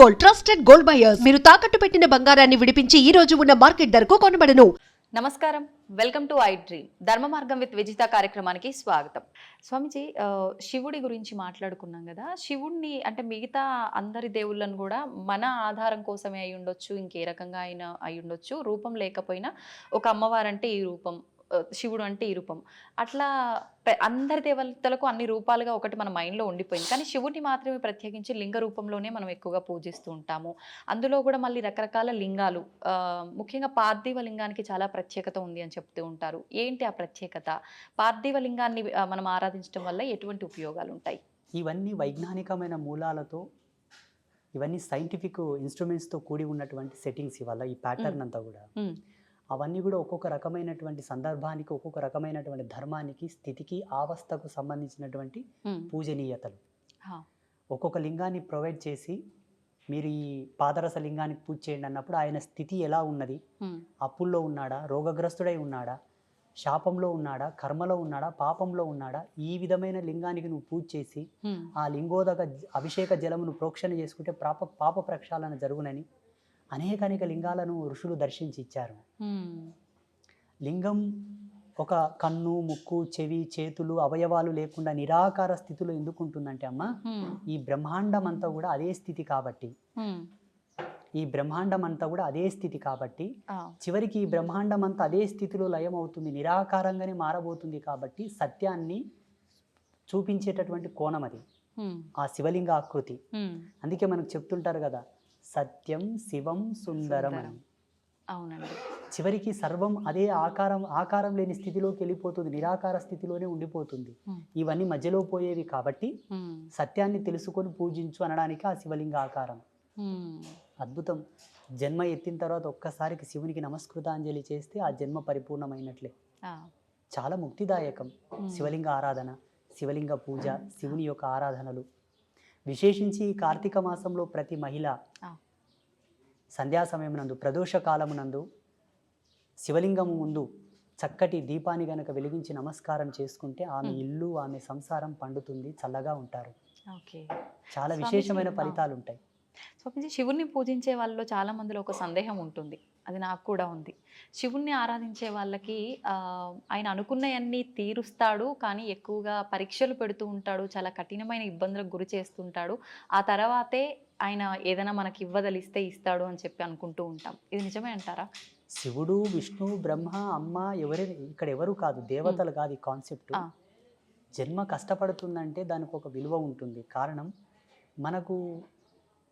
Gold, trusted gold buyers. మీరు తాకట్టు పెట్టిన బంగారాన్ని విడిపించి ఈ రోజు ఉన్న మార్కెట్ ధరకు కొనబడను. నమస్కారం, వెల్కమ్ టు ఐ డ్రీమ్. ధర్మ మార్గం విత్ విజిత కార్యక్రమానికి స్వాగతం. స్వామిజీ, శివుడి గురించి మాట్లాడుకున్నాం కదా. శివుడిని అంటే మిగతా అందరి దేవుళ్ళను కూడా మన ఆధారం కోసమే అయి ఉండొచ్చు, ఇంకే రకంగా అయినా అయి ఉండొచ్చు. రూపం లేకపోయినా ఒక అమ్మవారంటే ఈ రూపం, శివుడు అంటే ఈ రూపం, అట్లా అందరి దేవతలకు అన్ని రూపాలుగా ఒకటి మన మైండ్లో ఉండిపోయింది. కానీ శివుడిని మాత్రమే ప్రత్యేకించి లింగ రూపంలోనే మనం ఎక్కువగా పూజిస్తూ ఉంటాము. అందులో కూడా మళ్ళీ రకరకాల లింగాలు, ముఖ్యంగా పార్థివ లింగానికి చాలా ప్రత్యేకత ఉంది అని చెప్తూ ఉంటారు. ఏంటి ఆ ప్రత్యేకత? పార్థివ లింగాన్ని మనం ఆరాధించడం వల్ల ఎటువంటి ఉపయోగాలు ఉంటాయి? ఇవన్నీ వైజ్ఞానికమైన మూలాలతో, ఇవన్నీ సైంటిఫిక్ ఇన్స్ట్రుమెంట్స్తో కూడి ఉన్నటువంటి సెట్టింగ్స్. ఇవాళ ఈ ప్యాటర్న్ అంతా కూడా అవన్నీ కూడా ఒక్కొక్క రకమైనటువంటి సందర్భానికి, ఒక్కొక్క రకమైనటువంటి ధర్మానికి, స్థితికి, అవస్థకు సంబంధించినటువంటి పూజనీయతలు. ఒక్కొక్క లింగాన్ని ప్రొవైడ్ చేసి మీరు ఈ పాదరస లింగానికి పూజ చేయండి అన్నప్పుడు ఆయన స్థితి ఎలా ఉన్నది, అప్పుల్లో ఉన్నాడా, రోగగ్రస్తుడై ఉన్నాడా, శాపంలో ఉన్నాడా, కర్మలో ఉన్నాడా, పాపంలో ఉన్నాడా, ఈ విధమైన లింగానికి నువ్వు పూజ చేసి ఆ లింగోదక అభిషేక జలమును ప్రోక్షణ చేసుకుంటే పాప ప్రక్షాళన జరుగునని అనేక లింగాలను ఋషులు దర్శించి ఇచ్చారు. లింగం ఒక కన్ను, ముక్కు, చెవి, చేతులు, అవయవాలు లేకుండా నిరాకార స్థితిలో ఎందుకు ఉంటుందంటే అమ్మ, ఈ బ్రహ్మాండం అంతా కూడా అదే స్థితి కాబట్టి, చివరికి ఈ బ్రహ్మాండం అంతా అదే స్థితిలో లయం అవుతుంది, నిరాకారంగానే మారబోతుంది. కాబట్టి సత్యాన్ని చూపించేటటువంటి కోణం అది ఆ శివలింగ ఆకృతి. అందుకే మనకు చెప్తుంటారు కదా, సత్యం శివం సుందరం అని. అవునండి. చివరికి సర్వం అదే ఆకారం లేని స్థితిలోకి వెళ్ళిపోతుంది, నిరాకార స్థితిలోనే ఉండిపోతుంది. ఇవన్నీ మధ్యలో పోయేవి కాబట్టి సత్యాన్ని తెలుసుకొని పూజించు అనడానికి ఆ శివలింగ ఆకారం. అద్భుతం. జన్మ ఎత్తిన తర్వాత ఒక్కసారికి శివునికి నమస్కృతాంజలి చేస్తే ఆ జన్మ పరిపూర్ణమైనట్లే. చాలా ముక్తిదాయకం శివలింగ ఆరాధన, శివలింగ పూజ, శివుని యొక్క ఆరాధనలు. విశేషించి కార్తీక మాసంలో ప్రతి మహిళ సంధ్యా సమయమునందు, ప్రదోష కాలమునందు శివలింగము ముందు చక్కటి దీపాన్ని గనక వెలిగించి నమస్కారం చేసుకుంటే ఆమె ఇల్లు, ఆమె సంసారం పండుతుంది, చల్లగా ఉంటారు. చాలా విశేషమైన ఫలితాలు ఉంటాయి. స్వామిజీ, శివుణ్ణి పూజించే వాళ్ళలో చాలా మందిలో ఒక సందేహం ఉంటుంది, అది నాకు కూడా ఉంది. శివుణ్ణి ఆరాధించే వాళ్ళకి ఆయన అనుకున్నవన్నీ తీరుస్తాడు, కానీ ఎక్కువగా పరీక్షలు పెడుతూ ఉంటాడు, చాలా కఠినమైన ఇబ్బందులకు గురి చేస్తుంటాడు. ఆ తర్వాతే ఆయన ఏదైనా మనకి ఇవ్వదలిస్తే ఇస్తాడు అని చెప్పి అనుకుంటూ ఉంటాం. ఇది నిజమే అంటారా? శివుడు, విష్ణు, బ్రహ్మ, అమ్మ ఇక్కడ ఎవరు కాదు, దేవతలు కాదు. ఈ కాన్సెప్ట్ జన్మ కష్టపడుతుందంటే దానికి ఒక విలువ ఉంటుంది. కారణం, మనకు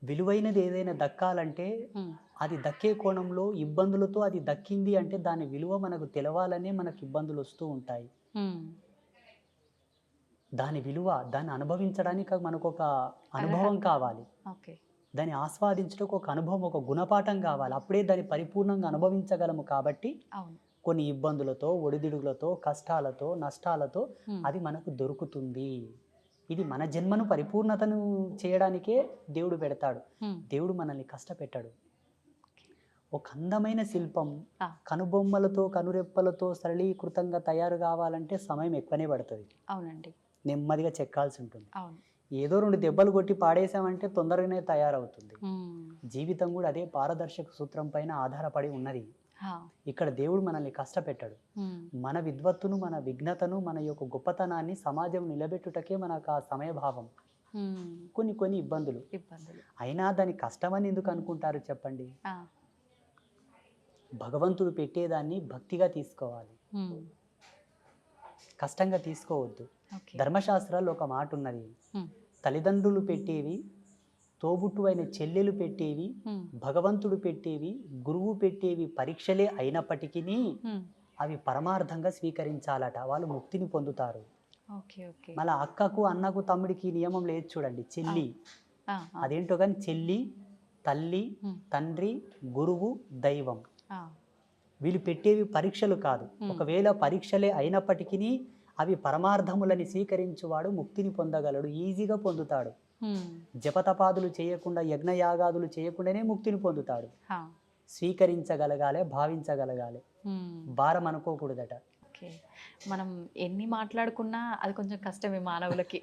విలువైనది ఏదైనా దక్కాలంటే అది దక్కే కోణంలో ఇబ్బందులతో అది దక్కింది అంటే దాని విలువ మనకు తెలవాలనే మనకు ఇబ్బందులు వస్తూ ఉంటాయి. దాని విలువ, దాన్ని అనుభవించడానికి మనకు ఒక అనుభవం కావాలి, దాన్ని ఆస్వాదించడానికి ఒక అనుభవం, ఒక గుణపాఠం కావాలి. అప్పుడే దాన్ని పరిపూర్ణంగా అనుభవించగలము. కాబట్టి కొన్ని ఇబ్బందులతో, ఒడిదుడుగులతో, కష్టాలతో, నష్టాలతో అది మనకు దొరుకుతుంది. ఇది మన జన్మను పరిపూర్ణతను చేయడానికే దేవుడు పెడతాడు. దేవుడు మనల్ని కష్టపెట్టాడు. ఒక అందమైన శిల్పం కనుబొమ్మలతో, కనురెప్పలతో సరళీకృతంగా తయారు కావాలంటే సమయం ఎక్కువనే పడుతుంది. అవునండి. నెమ్మదిగా చెక్కాల్సి ఉంటుంది. ఏదో 2 దెబ్బలు కొట్టి పాడేసామంటే తొందరగానే తయారవుతుంది. జీవితం కూడా అదే పారదర్శక సూత్రం పైన ఆధారపడి ఉన్నది. ఇక్కడ దేవుడు మనల్ని కష్టపెట్టాడు. మన విద్వత్తును, మన విఘ్నతను, మన యొక్క గొప్పతనాన్ని సమాజం నిలబెట్టుటకే మనకు ఆ సమయభావం. కొన్ని ఇబ్బందులు అయినా దాని కష్టమని ఎందుకు అనుకుంటారు చెప్పండి? భగవంతుడు పెట్టేదాన్ని భక్తిగా తీసుకోవాలి, కష్టంగా తీసుకోవద్దు. ధర్మశాస్త్రాల్లో ఒక మాట ఉన్నది, తల్లిదండ్రులు పెట్టేవి, తోబుట్టు అయిన చెల్లెలు పెట్టేవి, భగవంతుడు పెట్టేవి, గురువు పెట్టేవి పరీక్షలే అయినప్పటికీ అవి పరమార్థంగా స్వీకరించాలట. వాళ్ళు ముక్తిని పొందుతారు. మళ్ళీ అక్కకు, అన్నకు, తమ్ముడికి నియమం లేదు చూడండి. చెల్లి అదేంటో కానీ చెల్లి, తల్లి, తండ్రి, గురువు, దైవం, వీళ్ళు పెట్టేవి పరీక్షలు కాదు. ఒకవేళ పరీక్షలే అయినప్పటికీ అవి పరమార్థములని స్వీకరించువాడు ముక్తిని పొందగలడు, ఈజీగా పొందుతాడు. జపతపాదులు చేయకుండా, యజ్ఞయాగాదులు చేయకుండానే ముక్తిని పొందుతాడు. స్వీకరించగలగాలి, భావించగలగాలి, భారం అనుకోకూడదట. మనం ఎన్ని మాట్లాడుకున్నా అది కొంచెం కష్టమే మానవులకి.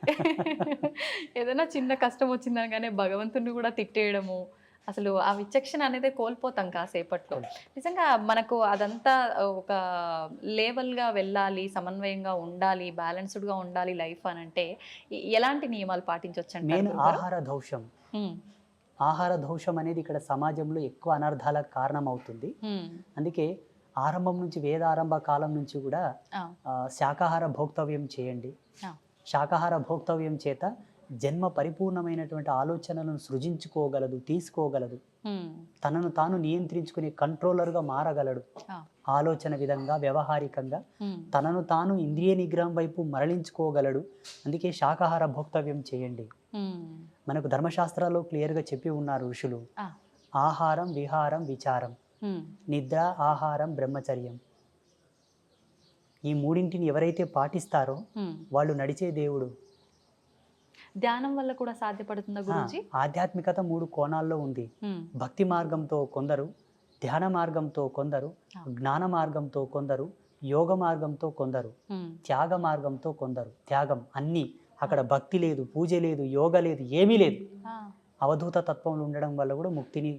ఏదైనా చిన్న కష్టం వచ్చిందనగానే భగవంతుడిని కూడా తిట్టేయడము, అసలు ఆ విచక్షణ అనేది కోల్పోతాం కాసేపట్లో. నిజంగా మనకు అదంతా ఒక లేవల్‌గా వెళ్ళాలి, సమన్వయంగా ఉండాలి, బ్యాలెన్స్‌డ్‌గా ఉండాలి లైఫ్ అనంటే ఎలాంటి నియమాలు పాటించొచ్చంటారు మెయిన్ గురుగారు? ఆహార దౌషం. హ్మ్. ఆహార దోషం అనేది ఇక్కడ సమాజంలో ఎక్కువ అనర్థాలకు కారణం అవుతుంది. హ్మ్. అందుకే ఆరంభం నుంచి వేదారంభ కాలం నుంచి కూడా ఆ! శాకాహార భోక్తవ్యం చేయండి. ఆ! శాకాహార భోక్తవ్యం చేత జన్మ పరిపూర్ణమైనటువంటి ఆలోచనలను సృజించుకోగలదు, తీసుకోగలదు. హ్మ్. తనను తాను నియంత్రించుకునే కంట్రోలర్గా మారగలడు. ఆ! ఆలోచన విధంగా, వ్యవహారికంగా హ్మ్. తనను తాను ఇంద్రియ నిగ్రహం వైపు మరలించుకోగలడు. అందుకే శాకాహార భోక్తవ్యం చేయండి. హ్మ్. మనకు ధర్మశాస్త్రాల్లో క్లియర్గా చెప్పి ఉన్నారు ఋషులు. ఆ! ఆహారం, విహారం, విచారం, హ్మ్. నిద్ర, ఆహారం, బ్రహ్మచర్యం. ఈ మూడింటిని ఎవరైతే పాటిస్తారో హ్మ్. వాళ్ళు నడిచే దేవుడు. ధ్యానం వల్ల కూడా సాధ్యపడుతుందా గురూజీ? ఆధ్యాత్మికత 3 కోణాల్లో ఉంది. హ్మ్. భక్తి మార్గంతో కొందరు, ధ్యాన మార్గంతో కొందరు, ఆ. జ్ఞాన మార్గంతో కొందరు, యోగ మార్గంతో కొందరు, హ్మ్. త్యాగ మార్గంతో కొందరు. త్యాగం అన్నీ. అక్కడ భక్తి లేదు, పూజ లేదు, యోగ లేదు, ఏమీ లేదు. ఆ! అవధూత తత్వంలో ఉండడం వల్ల కూడా ముక్తిని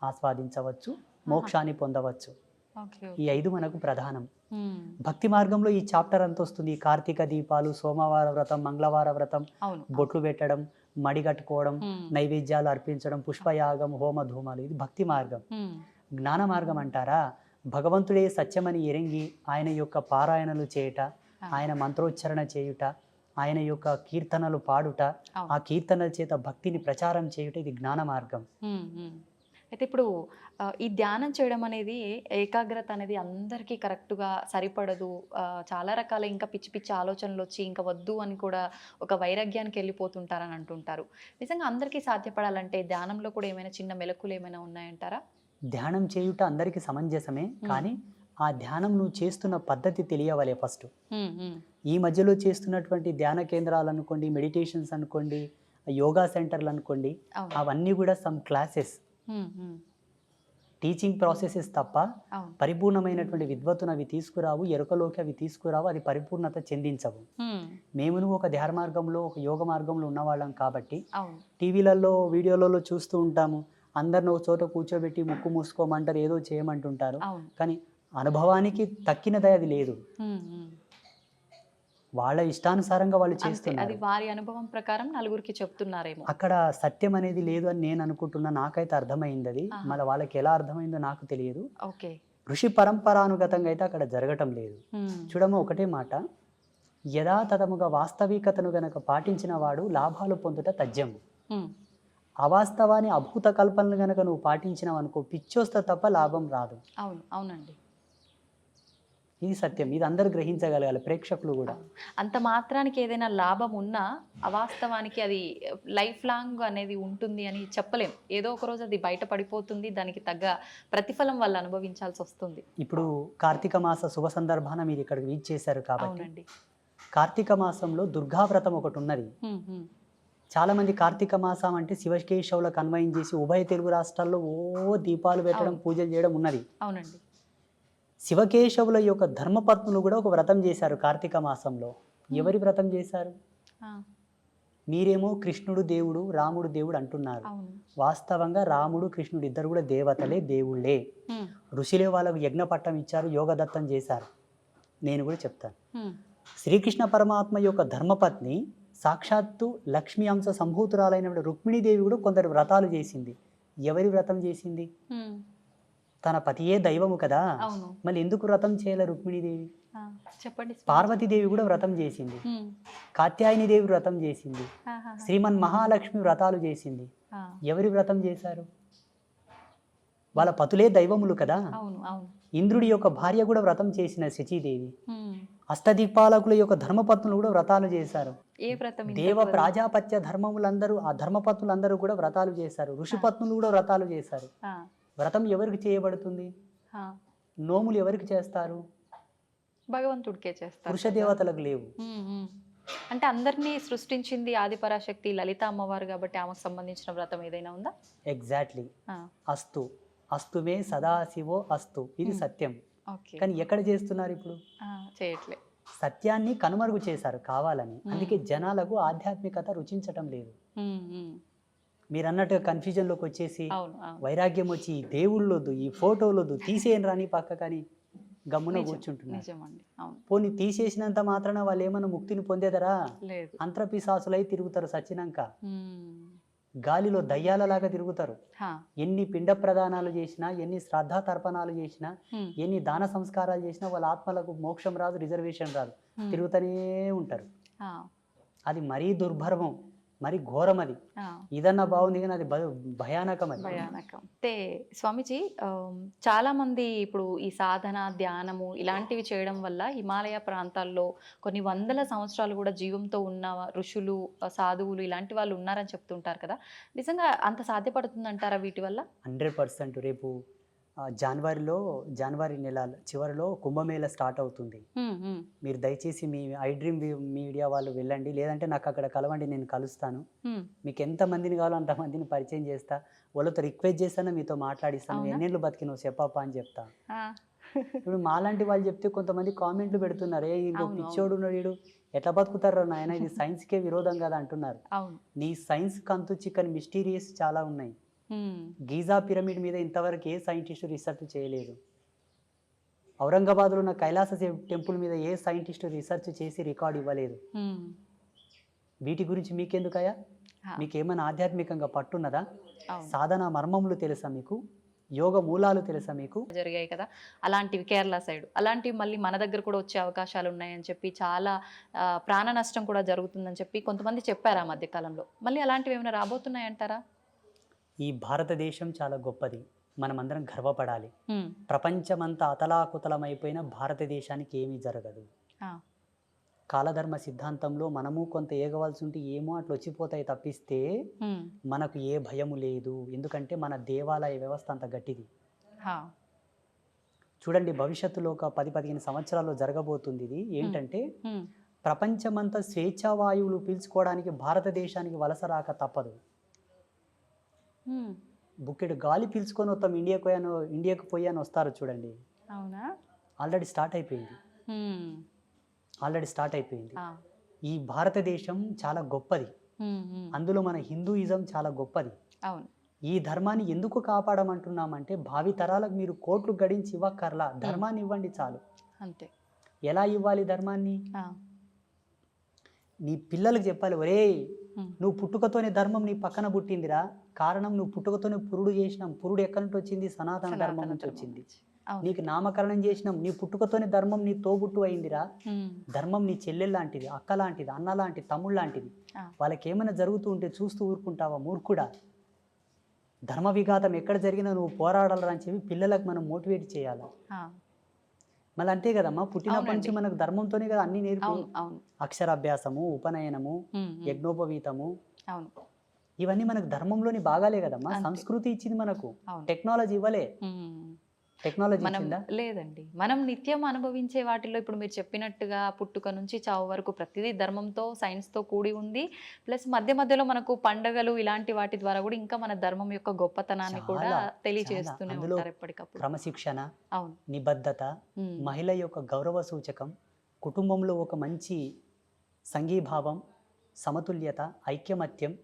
ఆస్వాదించవచ్చు, మోక్షాన్ని పొందవచ్చు. ఓకే. ఈ 5 మనకు ప్రధానం. హ్మ్. భక్తి మార్గంలో ఈ చాప్టర్ అంతా వస్తుంది. కార్తీక దీపాలు, సోమవార వ్రతం, మంగళవార వ్రతం, అవును. బొట్లు పెట్టడం, మడి కట్టుకోవడం, హ్మ్. నైవేద్యాలు అర్పించడం, పుష్పయాగం, హోమ ధూమాలు, ఇది భక్తి మార్గం. హ్మ్. జ్ఞాన మార్గం అంటారా, భగవంతుడే సత్యమని ఎరింగి ఆయన యొక్క పారాయణలు చేయుట, ఆ. ఆయన మంత్రోచ్చరణ చేయుట, ఆయన యొక్క కీర్తనలు పాడుట, అవును. ఆ కీర్తనల చేత భక్తిని ప్రచారం చేయుట, ఇది జ్ఞాన మార్గం. హ్మ్. హ్మ్. అయితే ఇప్పుడు ఈ ధ్యానం చేయడం అనేది ఏకాగ్రత అనేది అందరికీ కరెక్ట్‌గా సరిపడదు. చాలా రకాల ఇంకా పిచ్చి పిచ్చి ఆలోచనలొచ్చి ఇంక వద్దు అని కూడా ఒక వైరాగ్యానికి వెళ్ళిపోతుంటారని అంటుంటారు. నిజంగా అందరికీ సాధ్యపడాలంటే ధ్యానంలో కూడా ఏమైనా చిన్న మెళకువలు ఏమైనా ఉన్నాయంటారా? ధ్యానం చేయుట అందరికీ సమంజసమే. హ్మ్. కానీ ఆ ధ్యానం నువ్వు చేస్తున్న పద్ధతి తెలియవలే ఫస్ట్. హ్మ్. హ్మ్. ఈ మధ్యలో చేస్తున్నటువంటి ధ్యాన కేంద్రాలు అనుకోండి, మెడిటేషన్స్ అనుకోండి, యోగా సెంటర్లు అనుకోండి, అవును. అవన్నీ కూడా సమ్ క్లాసెస్, హ్మ్. హ్మ్. టీచింగ్ ప్రాసెసెస్ తప్ప అవును. పరిపూర్ణమైనటువంటి విద్వత్తును అవి తీసుకురావు, ఎరుకలోకి అవి తీసుకురావు, అది పరిపూర్ణత చెందించవు. హ్మ్. మేము నువ్వు ఒక ధ్యాన మార్గంలో, ఒక యోగ మార్గంలో ఉన్నవాళ్ళం కాబట్టి అవును. టీవీలలో, వీడియోలలో చూస్తూ ఉంటాము. అందరిని ఒక చోట కూర్చోబెట్టి ముక్కు మూసుకోమంటారు, ఏదో చేయమంటుంటారు. అవును. కానీ అనుభవానికి తక్కినది అది లేదు. హ్మ్. హ్మ్. వాళ్ళ ఇష్టానుసారంగా వాళ్ళు అంతే. అది చేస్తున్నారు. వారి అనుభవం ప్రకారం నలుగురికి చెప్తున్నారేమో. అక్కడ సత్యం అనేది లేదు అని నేను అనుకుంటున్నా. నాకైతే అర్థమైంది అది. ఆహా! మళ్ళీ వాళ్ళకి ఎలా అర్థమైందో నాకు తెలియదు. ఓకే. ఋషి పరంపరానుగతంగా అయితే అక్కడ జరగటం లేదు. హ్మ్. చూడమ్మ, ఒకటే మాట, యథాతథముగా వాస్తవికతను గనక పాటించిన వాడు లాభాలు పొందుట తథ్యము. హ్మ్. అవాస్తవాన్ని, అభూత కల్పనలు గనక నువ్వు పాటించినావు అనుకో, పిచ్చొస్తే తప్ప లాభం రాదు. అవును. అవునండి. ఇది సత్యం. ఇది అందరూ గ్రహించగలగాలి, ప్రేక్షకులు కూడా. అవును. అంత మాత్రానికి ఏదైనా లాభం ఉన్నా, అవాస్తవానికి అది లైఫ్ లాంగ్ అనేది ఉంటుంది అని చెప్పలేం. ఏదో ఒక రోజు అది బయట పడిపోతుంది. దానికి తగ్గ ప్రతిఫలం వాళ్ళు అనుభవించాల్సొస్తుంది. ఇప్పుడు కార్తీక మాస శుభ సందర్భాన మీరు ఇక్కడికి రీచ్ చేశారు కాబట్టి, అవునండి. కార్తీక మాసంలో దుర్గావ్రతం ఒకటి ఉన్నది. హ్మ్. హ్మ్. చాలామంది కార్తీక మాసం అంటే శివకేశవులకు అన్వయం చేసి ఉభయ తెలుగు రాష్ట్రాల్లో దీపాలు పెట్టడం, అవును. పూజలు చేయడం ఉన్నది. అవునండి. శివకేశవుల యొక్క ధర్మపత్నులు కూడా ఒక వ్రతం చేశారు కార్తీక మాసంలో. ఎవరి వ్రతం చేశారు? ఆ! మీరేమో కృష్ణుడు దేవుడు, రాముడు దేవుడు అంటున్నారు. అవును. వాస్తవంగా రాముడు, కృష్ణుడు ఇద్దరు కూడా దేవతలే, దేవుళ్ళే. హ్మ్. ఋషులే వాళ్ళకు యజ్ఞపట్టం ఇచ్చారు, యోగదత్తం చేశారు. నేను కూడా చెప్తాను. హ్మ్. శ్రీకృష్ణ పరమాత్మ యొక్క ధర్మపత్ని సాక్షాత్తు లక్ష్మీ అంశ సంభూతురాలైన రుక్మిణీదేవి కూడా కొందరు వ్రతాలు చేసింది. ఎవరి వ్రతం చేసింది? హ్మ్. తన పతియే దైవము కదా, అవును. మళ్ళీ ఎందుకు వ్రతం చేయలే రుక్మిణీదేవి? ఆ! చెప్పండి. పార్వతీదేవి కూడా వ్రతం చేసింది, హ్మ్. కాత్యాయనిదేవి వ్రతం చేసింది, ఆహాహా! శ్రీమన్ మహాలక్ష్మి వ్రతాలు చేసింది. ఆ! ఎవరి వ్రతం చేశారు? వాళ్ళ పతులే దైవములు కదా. అవును. అవును. ఇంద్రుడి యొక్క భార్య కూడా వ్రతం చేసిన శచీదేవి. హ్మ్. అష్టదిక్పాలకుల యొక్క ధర్మపత్నులు కూడా వ్రతాలు చేశారు. ఏ వ్రతం దేవ ఇంతకు ప్రాజాపత్య ధర్మములందరూ, ఆ ధర్మపత్నులందరూ కూడా వ్రతాలు చేశారు. ఋషిపత్నులు కూడా వ్రతాలు చేశారు. ఆ! వ్రతం ఎవరికి చేయబడుతుంది? ఆ! నోములు ఎవరికి చేస్తారు? భగవంతుడికే చేస్తారు పురుష కదా! దేవతలకు లేవు. హ్మ్. హ్మ్. అంటే అందరినీ సృష్టించింది ఆదిపరాశక్తి లలిత అమ్మవారు కాబట్టి ఆమెకు సంబంధించిన వ్రతం ఏదైనా ఉందా? ఎగ్జాక్ట్లీ. ఆ! అస్తు అస్తుమే సదాశివో అస్తు, ఇది హ్మ్. సత్యం. ఓకే. కానీ ఎక్కడ చేస్తున్నారు ఇప్పుడు? ఆ! చేయట్లే. సత్యాన్ని కనుమరుగు చేశారు కావాలని. అందుకే జనాలకు ఆధ్యాత్మికత రుచించటం లేదు. మీరు అన్నట్టుగా కన్ఫ్యూజన్లోకి వచ్చేసి అవును అవును వైరాగ్యం వచ్చి ఈ దేవుళ్ళొద్దు, ఈ ఫోటోలొద్దు, తీసేయని రాని పక్క కానీ గమ్మున కూర్చుంటున్నారు. నిజమండి. అవును పోనీ తీసేసినంత మాత్రాన వాళ్ళు ఏమైనా ముక్తిని పొందేదరా? లేదు. అంతర్పిశాసులై తిరుగుతారు సచ్చినాక, ఉమ్. గాలిలో దయ్యాలలాగా తిరుగుతారు. హా. ఎన్ని పిండ ప్రదానాలు చేసినా, ఎన్ని శ్రద్ధా తర్పణాలు చేసినా, ఉమ్. ఎన్ని దాన సంస్కారాలు చేసినా వాళ్ళ ఆత్మలకు మోక్షం రాదు, రిజర్వేషన్ రాదు, ఉమ్. తిరుగుతూనే ఉంటారు. హా. అది మరీ దుర్భర్మం, మరి ఘోరం. అది హా. ఇదన్నా బాగుంది కానీ అది భయానకం. అది భయానకం. అయితే స్వామీజీ చాలా మంది ఇప్పుడు ఈ సాధన ధ్యానము ఇలాంటివి చేయడం వల్ల హిమాలయ ప్రాంతాల్లో కొన్ని వందల సంవత్సరాలు కూడా జీవంతో ఉన్న ఋషులు సాధువులు ఇలాంటి వాళ్ళు ఉన్నారని చెప్తుంటారు కదా, నిజంగా అంత సాధ్యపడుతుందంటారా వీటి వల్ల? 100%. రేపు జనవరి నెల చివరిలో కుంభమేళ స్టార్ట్ అవుతుంది. మీరు దయచేసి మీ ఐ డ్రీమ్ మీడియా వాళ్ళు వెళ్ళండి, లేదంటే నాకు అక్కడ కలవండి, నేను కలుస్తాను. మీకు ఎంతమందిని కావాలో అంతమందిని పరిచయం చేస్తా, వాళ్ళతో రిక్వెస్ట్ చేస్తాను, మీతో మాట్లాడిస్తాను. అవునా? ఎన్నేళ్ళు బతికినావు చెప్పప్ప అని చెప్తా. ఆ. ఇప్పుడు మాలాంటి వాళ్ళు చెప్తే కొంతమంది కామెంట్లు పెడుతున్నారు, ఏ ఇంకో అవును, పిచ్చోడు ఉన్నాడు వీడు, ఎట్లా బతుకుతారు నాయన, ఇది సైన్స్కే విరోధం కదా అంటున్నారు. అవును. నీ సైన్స్ కంతు చిక్కని మిస్టీరియస్ చాలా ఉన్నాయి. గీజా పిరమిడ్ మీద ఇంతవరకు ఏ సైంటిస్టు రీసెర్చ్ చేయలేదు. ఔరంగాబాద్లో ఉన్న కైలాస టెంపుల్ మీద ఏ సైంటిస్టు రీసెర్చ్ చేసి రికార్డు ఇవ్వలేదు. వీటి గురించి మీకెందుకయ్యా? మీకేమైనా ఆధ్యాత్మికంగా పట్టున్నదా? సాధన మర్మములు తెలుసా మీకు? యోగ మూలాలు తెలుసా మీకు? జరిగాయి కదా అలాంటివి కేరళ సైడ్, అలాంటివి మళ్ళీ మన దగ్గర కూడా వచ్చే అవకాశాలు ఉన్నాయని చెప్పి, చాలా ప్రాణ నష్టం కూడా జరుగుతుందని చెప్పి కొంతమంది చెప్పారు ఆ మధ్య కాలంలో. మళ్ళీ అలాంటివి ఏమైనా రాబోతున్నాయంటారా? ఈ భారతదేశం చాలా గొప్పది, మనమందరం గర్వపడాలి. ప్రపంచమంతా అతలాకుతలమైపోయిన భారతదేశానికి ఏమీ జరగదు. కాలధర్మ సిద్ధాంతంలో మనము కొంత ఏగవలసి ఉంటే ఏమో అట్లా వచ్చిపోతాయి తప్పిస్తే మనకు ఏ భయము లేదు. ఎందుకంటే మన దేవాలయ వ్యవస్థ అంత గట్టిది. చూడండి, భవిష్యత్తులో ఒక 10-15 సంవత్సరాల్లో జరగబోతుంది ఇది. ఏంటంటే ప్రపంచమంతా స్వేచ్ఛావాయువులు పీల్చుకోవడానికి భారతదేశానికి వలస రాక తప్పదు. బుక్కెడు గాలి పీల్చుకొని వస్తాం, ఇండియాకు పోయాను వస్తారు చూడండి. అవునా? ఆల్రెడీ స్టార్ట్ అయిపోయింది. ఈ భారతదేశం చాలా గొప్పది, అందులో మన హిందూయిజం చాలా గొప్పది. అవును. ఈ ధర్మాన్ని ఎందుకు కాపాడమంటున్నామంటే భావి తరాలకు మీరు కోట్లు గడించి ఇవ్వక్కర్లా, ధర్మాన్ని ఇవ్వండి చాలు. అంతే. ఎలా ఇవ్వాలి ధర్మాన్ని? నీ పిల్లలకు చెప్పాలి, ఒరే నువ్వు పుట్టుకతోనే ధర్మం నీ పక్కన పుట్టిందిరా, కారణం నువ్వు పుట్టుకతోనే పురుడు చేసినాం, పురుడు ఎక్కడి నుంచి వచ్చింది? సనాతన ధర్మం నుంచి వచ్చింది. నీకు నామకరణం చేసినాం, నీ పుట్టుకతోనే ధర్మం నీ తోబుట్టు అయిందిరా. ధర్మం నీ చెల్లెలు లాంటిది, అక్క లాంటిది, అన్న లాంటిది, తమ్ముడు లాంటిది. వాళ్ళకి ఏమైనా జరుగుతూ ఉంటే చూస్తూ ఊరుకుంటావా మూర్ఖుడా? ధర్మ విఘాతం ఎక్కడ జరిగినా నువ్వు పోరాడాలని అని చెప్పి పిల్లలకు మనం మోటివేట్ చేయాలి. మళ్ళీ అంతే కదమ్మా, పుట్టినప్పటి నుంచి మనకు ధర్మంతోనే కదా అన్ని నేర్పి, అక్షరాభ్యాసము, ఉపనయనము, యజ్ఞోపవీతము, ఇవన్నీ మనకు ధర్మంలోని భాగాలే కదమ్మా. సంస్కృతి ఇచ్చింది మనకు, టెక్నాలజీ ఇవ్వలే. టెక్నాలజీ లేదండి. మనం నిత్యం అనుభవించే వాటిలో ఇప్పుడు మీరు చెప్పినట్టుగా పుట్టుక నుంచి చావు వరకు ప్రతిదీ ధర్మంతో సైన్స్తో కూడి ఉంది. ప్లస్ మధ్య మధ్యలో మనకు పండగలు ఇలాంటి వాటి ద్వారా కూడా ఇంకా మన ధర్మం యొక్క గొప్పతనాన్ని కూడా తెలియజేస్తూనే ఉంటారు ఎప్పటికప్పుడు. క్రమశిక్షణ, అవును, నిబద్ధత, మహిళ యొక్క గౌరవ సూచకం, కుటుంబంలో ఒక మంచి సంఘీభావం, సమతుల్యత, ఐక్యమత్యం,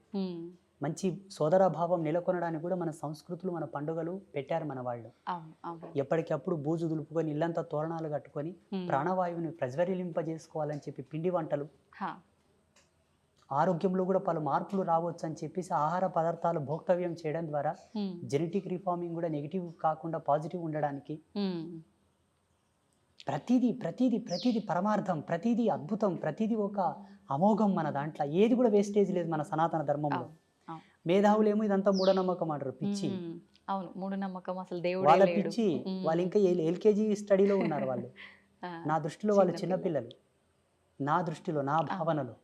మంచి సోదరభావం నెలకొనడానికి కూడా మన సంస్కృతులు, మన పండుగలు పెట్టారు మన వాళ్ళు. ఎప్పటికప్పుడు బూజు దులుపుకొని ఇల్లంతా తోరణాలు కట్టుకొని ప్రాణవాయువుని ప్రజ్వరిలింపజేసుకోవాలని చెప్పి పిండి వంటలు, ఆరోగ్యంలో కూడా పలు మార్పులు రావచ్చు అని చెప్పేసి ఆహార పదార్థాలు భోక్తవ్యం చేయడం ద్వారా జెనెటిక్ రిఫార్మింగ్ కూడా నెగిటివ్ కాకుండా పాజిటివ్ ఉండడానికి ప్రతిదీ పరమార్థం, ప్రతిదీ అద్భుతం, ప్రతిదీ ఒక అమోఘం. మన దాంట్లో ఏది కూడా వేస్టేజ్ లేదు మన సనాతన ధర్మంలో. మేధావులేమో ఇదంతా మూఢనమ్మకం అంటారు, పిచ్చి. అవును, మూఢనమ్మకం, అసలు దేవుడు వాళ్ళ పిచ్చి. వాళ్ళు ఇంకా ఎల్కేజీ స్టడీలో ఉన్నారు వాళ్ళు. నా దృష్టిలో వాళ్ళు చిన్నపిల్లలు, నా దృష్టిలో, నా భావనలో.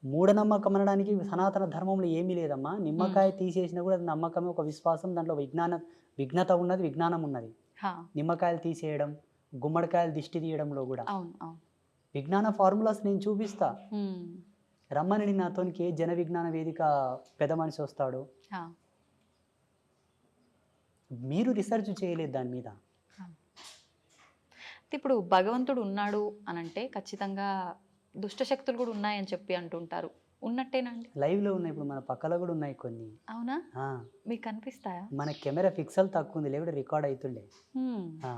మూఢనమ్మకం అనడానికి సనాతన ధర్మంలో ఏమీ లేదమ్మా. నిమ్మకాయ తీసేసినా కూడా అది నమ్మకమే, ఒక విశ్వాసం. దాంట్లో విఘ్నత ఉన్నది, విజ్ఞానం ఉన్నది. నిమ్మకాయలు తీసేయడం, గుమ్మడికాయలు దిష్టి తీయడంలో కూడా విజ్ఞాన ఫార్ములాస్ నేను చూపిస్తా. రమ్మని నాతోనికి జన విజ్ఞాన వేదిక పెద్ద మనిషి వస్తాడు, మీరు రీసెర్చ్ చేయలేదు దాని మీద. ఇప్పుడు భగవంతుడు ఉన్నాడు అని అంటే ఖచ్చితంగా దుష్ట శక్తులు కూడా ఉన్నాయని చెప్పి అంటుంటారు. ఉన్నట్టేనండి? లైవ్లో ఉన్నాయి, ఇప్పుడు మన పక్కలో కూడా ఉన్నాయి కొన్ని. అవునా? ఆ, మీకు కనిపిస్తాయా? మన కెమెరా పిక్సెల్ తక్కువ ఉంది, లేకపోతే రికార్డ్ అవుతుండే. ఆ,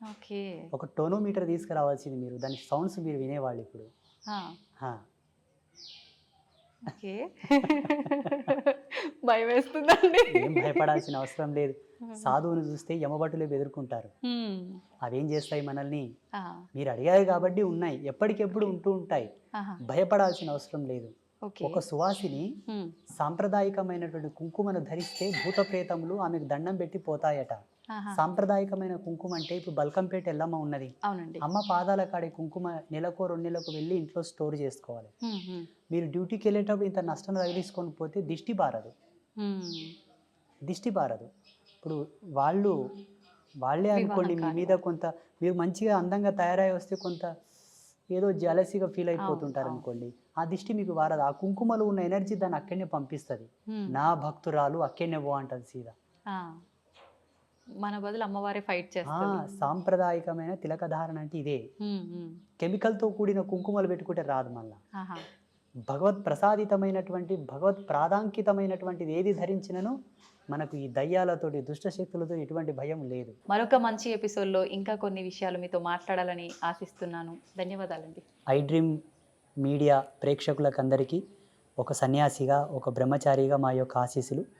ఓకే. ఒక టోనోమీటర్ తీసుకురావాల్సింది మీరు, దాని సౌండ్స్ మీరు వినేవాళ్ళు ఇప్పుడు. ఆ, ఓకే. భయం వేస్తుందండి. ఏం భయపడాల్సిన అవసరం లేదు. సాధువుని చూస్తే యమభటులే బెదురుకుంటారు. అవేం చేస్తాయి మనల్ని? మీరు అడిగారు కాబట్టి ఉన్నాయి, ఎప్పటికెప్పుడు ఉంటూ ఉంటాయి, భయపడాల్సిన అవసరం లేదు. ఓకే. ఒక సువాసిని సాంప్రదాయకమైనటువంటి కుంకుమను ధరిస్తే భూత ప్రేతములు ఆమెకు దండం పెట్టి పోతాయట. సాంప్రదాయకమైన కుంకుమ అంటే ఇప్పుడు బల్కంపేట ఎల్లమ్మ ఉన్నది, అవునండి. అమ్మ పాదాల కాడే కుంకుమ నెలకో 2 నెలలకు వెళ్ళి ఇంట్లో స్టోర్ చేసుకోవాలి. మీరు డ్యూటీకి వెళ్ళేటప్పుడు ఇంత నష్టం తగిలించుకొని పోతే దిష్టి బారదు, దిష్టి బారదు. ఇప్పుడు వాళ్ళే అనుకోండి మీ మీద కొంత, మీరు మంచిగా అందంగా తయారై వస్తే కొంత ఏదో జలసిగా ఫీల్ అయిపోతుంటారు అనుకోండి, ఆ దిష్టి మీకు వారదు. ఆ కుంకుమలో ఉన్న ఎనర్జీ దాన్ని అక్కడనే పంపిస్తుంది. నా భక్తురాలు అక్కడనే పో అంటది సీదా. మన బదులు అమ్మవారే ఫైట్ చేస్తారు. సాంప్రదాయకమైన తిలక ధారణ అంటే ఇదే. కెమికల్తో కూడిన కుంకుమలు పెట్టుకుంటే రాదు. మళ్ళా భగవత్ ప్రసాదితమైనటువంటి భగవత్ ప్రాధాంకితమైనటువంటిది ఏది ధరించినను మనకు ఈ దయ్యాలతోటి దుష్ట శక్తులతో ఎటువంటి భయం లేదు. మరొక మంచి ఎపిసోడ్లో ఇంకా కొన్ని విషయాలు మీతో మాట్లాడాలని ఆశిస్తున్నాను. ధన్యవాదాలండి. ఐ డ్రీమ్ మీడియా ప్రేక్షకులకందరికీ ఒక సన్యాసిగా, ఒక బ్రహ్మచారిగా మా యొక్క ఆశీస్సులు.